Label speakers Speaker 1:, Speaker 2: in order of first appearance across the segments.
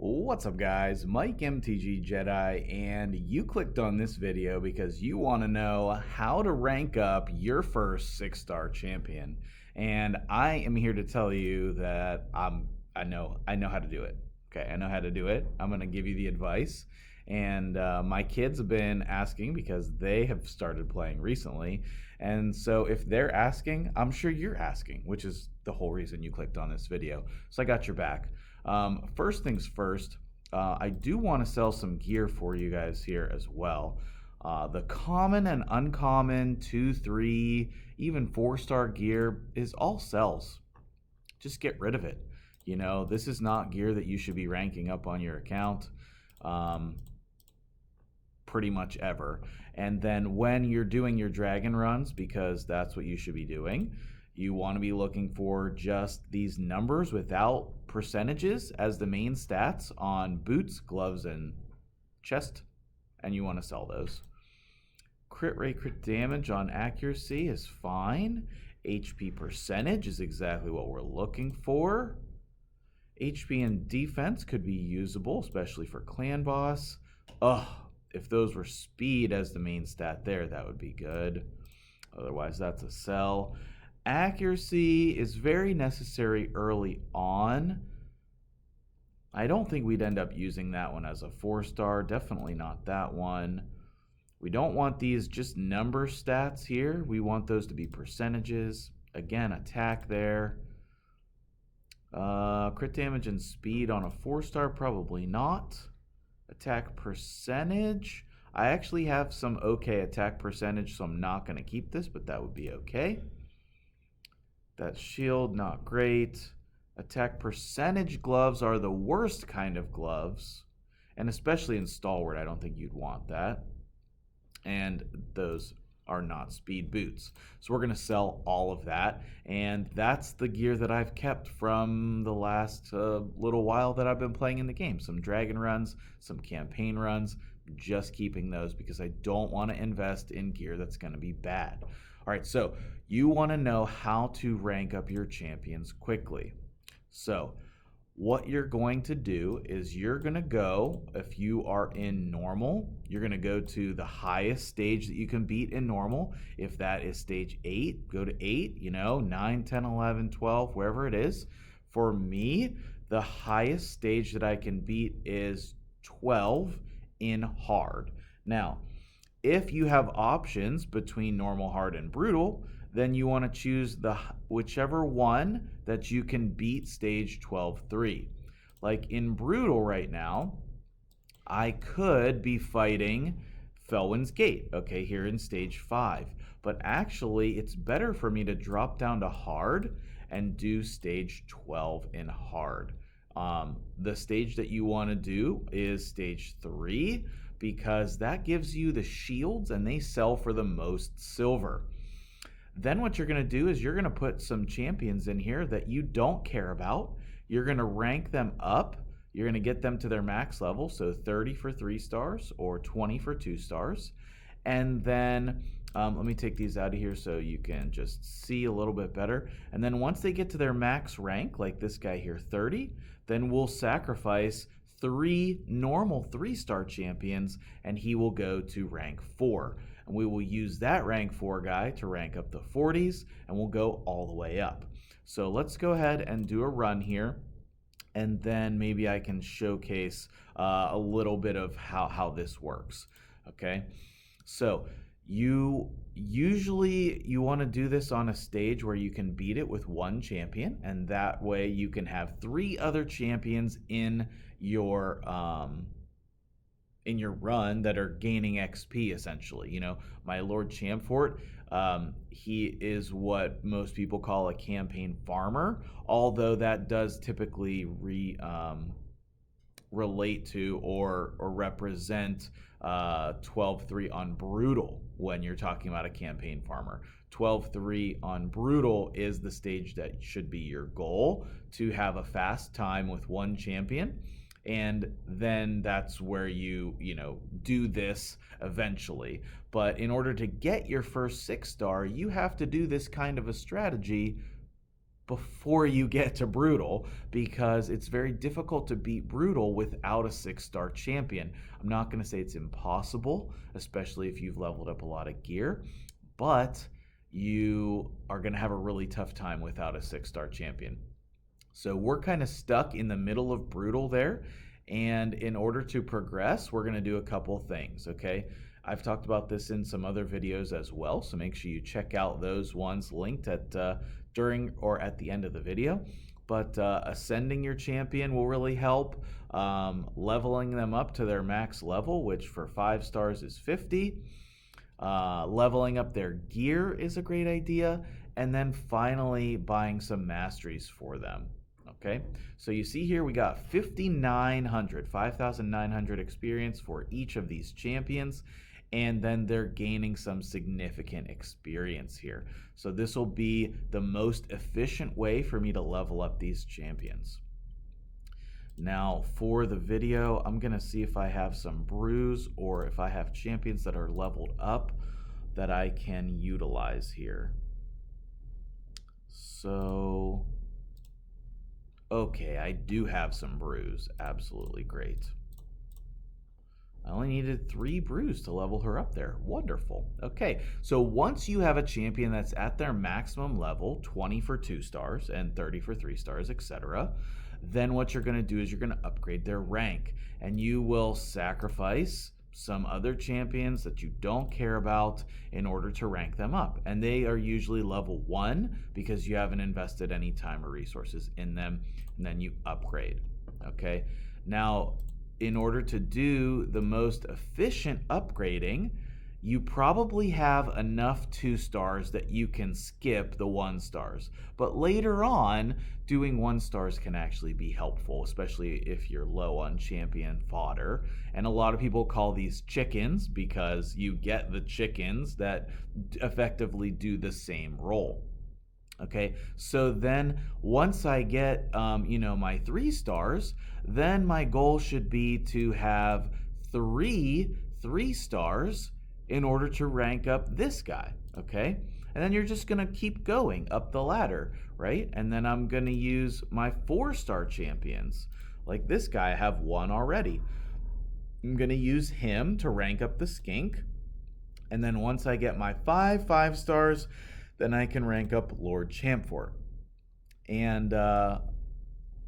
Speaker 1: What's up, guys? Mike MTG Jedi, and you clicked on this video because you want to know how to rank up your first 6-star champion. And I am here to tell you that I know how to do it. Okay, I know how to do it. I'm going to give you the advice. And my kids have been asking because they have started playing recently. And so if they're asking, I'm sure you're asking, which is the whole reason you clicked on this video. So I got your back. First things first, I do want to sell some gear for you guys here as well. The common and uncommon 2, 3, even 4-star gear is all sells. Just get rid of it. You know, this is not gear that you should be ranking up on your account pretty much ever. And then when you're doing your dragon runs, because that's what you should be doing, you want to be looking for just these numbers without percentages as the main stats on boots, gloves, and chest, and you want to sell those. Crit rate, crit damage on accuracy is fine. HP percentage is exactly what we're looking for. HP and defense could be usable, especially for clan boss. If those were speed as the main stat there, that would be good. Otherwise, that's a sell. Accuracy is very necessary early on. I don't think we'd end up using that one as a 4-star. Definitely not that one. We don't want these just number stats here. We want those to be percentages. Again, attack there. Crit damage and speed on a 4-star, probably not. Attack percentage. I actually have some okay attack percentage, so I'm not going to keep this, but that would be okay. That shield, not great. Attack percentage gloves are the worst kind of gloves. And especially in Stalwart, I don't think you'd want that. And those are not speed boots. So we're going to sell all of that. And that's the gear that I've kept from the last little while that I've been playing in the game. Some dragon runs, some campaign runs. Just keeping those because I don't want to invest in gear that's going to be bad. All right, so you want to know how to rank up your champions quickly. So what you're going to do is you're going to go, if you are in normal, you're going to go to the highest stage that you can beat in normal. If that is stage 8, go to 8, 9, 10, 11, 12, wherever it is. For me, the highest stage that I can beat is 12 in hard. Now, if you have options between normal, hard, and brutal, then you want to choose whichever one that you can beat stage 12-3. Like in brutal right now, I could be fighting Felwin's Gate, okay, here in stage 5. But actually, it's better for me to drop down to hard and do stage 12 in hard. The stage that you want to do is stage 3 because that gives you the shields and they sell for the most silver. Then what you're going to do is you're going to put some champions in here that you don't care about. You're going to rank them up. You're going to get them to their max level, so 30 for 3 stars or 20 for 2 stars. And then let me take these out of here so you can just see a little bit better. And then once they get to their max rank, like this guy here, 30, then we'll sacrifice 3 normal 3-star champions, and he will go to rank 4. And we will use that rank 4 guy to rank up the 40s, and we'll go all the way up. So let's go ahead and do a run here, and then maybe I can showcase a little bit of how this works. Okay, so you want to do this on a stage where you can beat it with 1 champion, and that way you can have 3 other champions in your run that are gaining XP essentially. My Lord Champfort, he is what most people call a campaign farmer, although that does typically relate to or represent 12-3 on brutal when you're talking about a campaign farmer. 12-3 on brutal is the stage that should be your goal, to have a fast time with 1 champion. And then that's where you do this eventually. But in order to get your first 6-star, you have to do this kind of a strategy before you get to Brutal, because it's very difficult to beat Brutal without a 6-star champion. I'm not going to say it's impossible, especially if you've leveled up a lot of gear, but you are going to have a really tough time without a 6-star champion. So we're kind of stuck in the middle of Brutal there, and in order to progress, we're going to do a couple things, okay? I've talked about this in some other videos as well, so make sure you check out those ones linked at during or at the end of the video. But ascending your champion will really help. Leveling them up to their max level, which for 5 stars is 50. Leveling up their gear is a great idea. And then finally buying some masteries for them. Okay, so you see here we got 5,900 experience for each of these champions, and then they're gaining some significant experience here. So this will be the most efficient way for me to level up these champions. Now for the video, I'm gonna see if I have some brews or if I have champions that are leveled up that I can utilize here. So okay, I do have some brews. Absolutely great. I only needed 3 brews to level her up there. Wonderful. Okay, so once you have a champion that's at their maximum level, 20 for 2 stars and 30 for 3 stars, etc., then what you're going to do is you're going to upgrade their rank, and you will sacrifice some other champions that you don't care about in order to rank them up. And they are usually level 1 because you haven't invested any time or resources in them, and then you upgrade. Okay, now in order to do the most efficient upgrading, you probably have enough 2 stars that you can skip the 1 stars. But later on, doing 1 stars can actually be helpful, especially if you're low on champion fodder. And a lot of people call these chickens because you get the chickens that effectively do the same role. Okay, so then once I get, my 3 stars, then my goal should be to have 3 stars in order to rank up this guy, okay? And then you're just gonna keep going up the ladder, right? And then I'm gonna use my 4-star champions. Like this guy, I have 1 already. I'm gonna use him to rank up the skink. And then once I get my 5 stars, then I can rank up Lord Champfort. And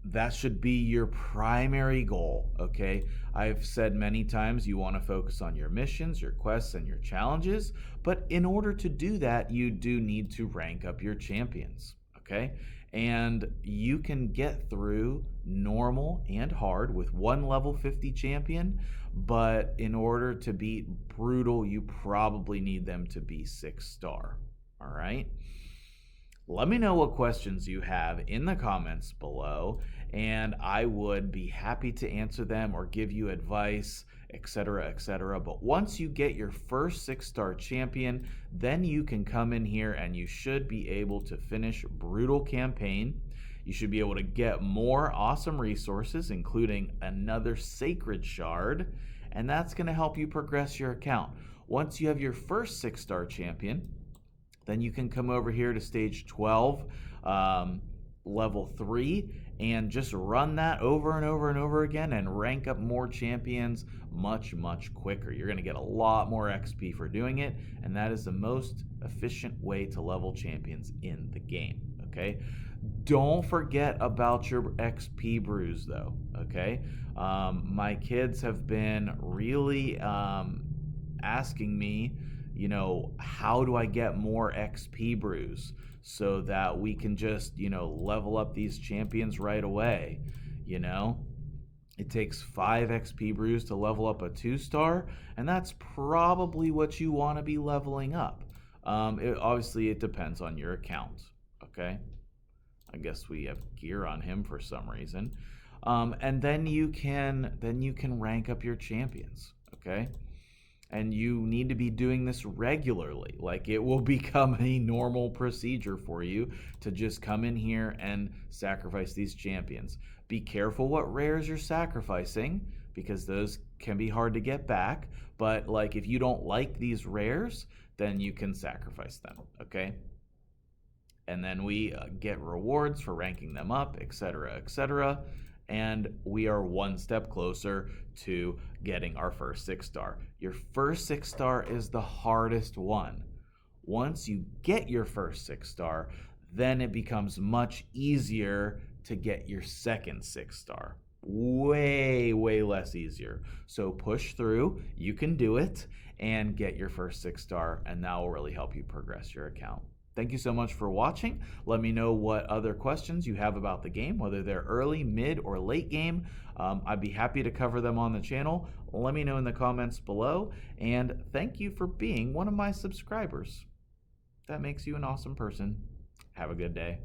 Speaker 1: that should be your primary goal, okay? I've said many times you want to focus on your missions, your quests, and your challenges, but in order to do that, you do need to rank up your champions, okay? And you can get through normal and hard with 1 level 50 champion, but in order to beat Brutal, you probably need them to be 6-star, all right? Let me know what questions you have in the comments below, and I would be happy to answer them or give you advice, etc., etc. But once you get your first 6-star champion, then you can come in here and you should be able to finish Brutal campaign. You should be able to get more awesome resources, including another Sacred Shard, and that's going to help you progress your account. Once you have your first 6-star champion, then you can come over here to stage 12, level 3, and just run that over and over and over again and rank up more champions much, much quicker. You're going to get a lot more XP for doing it, and that is the most efficient way to level champions in the game, okay? Don't forget about your XP brews, though, okay? My kids have been really asking me, how do I get more XP brews so that we can just, level up these champions right away? It takes 5 XP brews to level up a 2-star, and that's probably what you want to be leveling up. Obviously, it depends on your account, okay? I guess we have gear on him for some reason. And then you can rank up your champions, okay? And you need to be doing this regularly. Like, it will become a normal procedure for you to just come in here and sacrifice these champions. Be careful what rares you're sacrificing, because those can be hard to get back. But like, if you don't like these rares, then you can sacrifice them, okay? and then we get rewards for ranking them up, etc., etc. And we are one step closer to getting our first 6-star. Your first 6-star is the hardest one. Once you get your first 6-star, then it becomes much easier to get your second 6-star. Way less easier. So push through, you can do it, and get your first 6-star, and that will really help you progress your account. Thank you so much for watching. Let me know what other questions you have about the game, whether they're early, mid, or late game. I'd be happy to cover them on the channel. Let me know in the comments below, and thank you for being one of my subscribers. That makes you an awesome person. Have a good day.